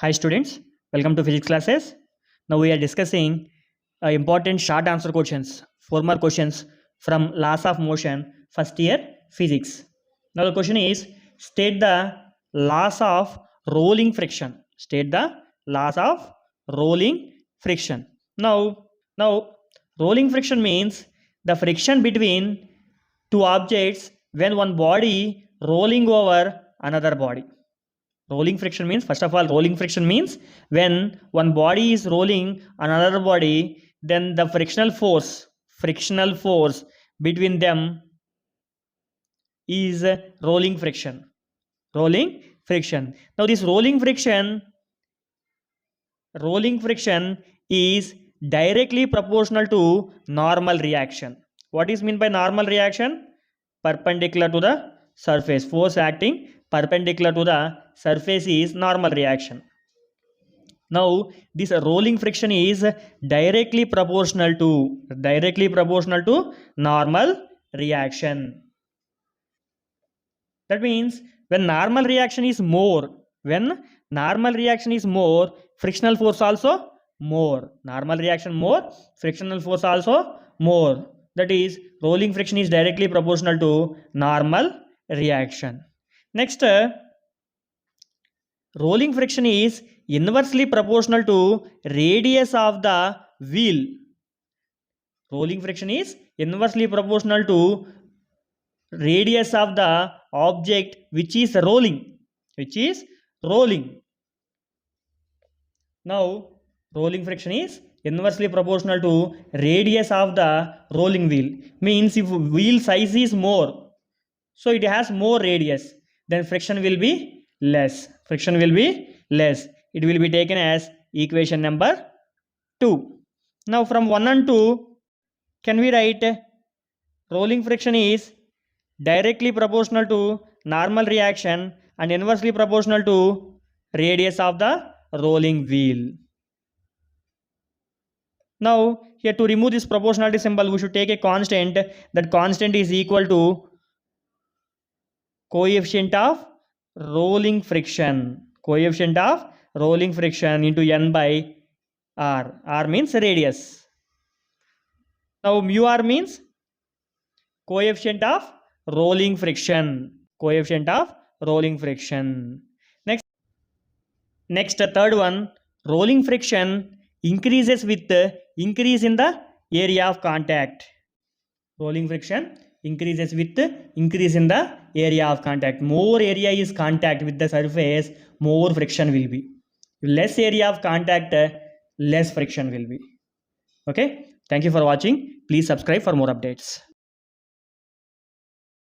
Hi students, welcome to physics classes. Now we are discussing important short answer questions, 4 more questions from laws of motion, first year physics. Now the question is, state the laws of rolling friction. State the laws of rolling friction. Now rolling friction means the friction between two objects when one body rolling over another body. Rolling friction means, first of all, rolling friction means when one body is rolling another body, then the frictional force between them is rolling friction. Rolling friction. Now this rolling friction is directly proportional to normal reaction. What is meant by normal reaction? Perpendicular to the surface. Force acting perpendicular to the surface is normal reaction. Now this rolling friction is directly proportional to normal reaction. That means when normal reaction is more, frictional force also more. Normal reaction more, frictional force also more. That is, rolling friction is directly proportional to normal reaction. Next, rolling friction is inversely proportional to radius of the wheel. Rolling friction is inversely proportional to radius of the object which is rolling. Now rolling friction is inversely proportional to radius of the rolling wheel. Means if wheel size is more, so it has more radius, then friction will be less. It will be taken as equation number 2. Now from 1 and 2, can we write rolling friction is directly proportional to normal reaction and inversely proportional to radius of the rolling wheel. Now here, to remove this proportionality symbol, we should take a constant. That constant is equal to coefficient of rolling friction into n by r means radius. Now mu r means coefficient of rolling friction. Next, third one, rolling friction increases with increase in the area of contact. Rolling friction increases with increase in the area of contact. More area is contact with the surface, more friction will be. Less area of contact, less friction will be. Okay, thank you for watching. Please subscribe for more updates.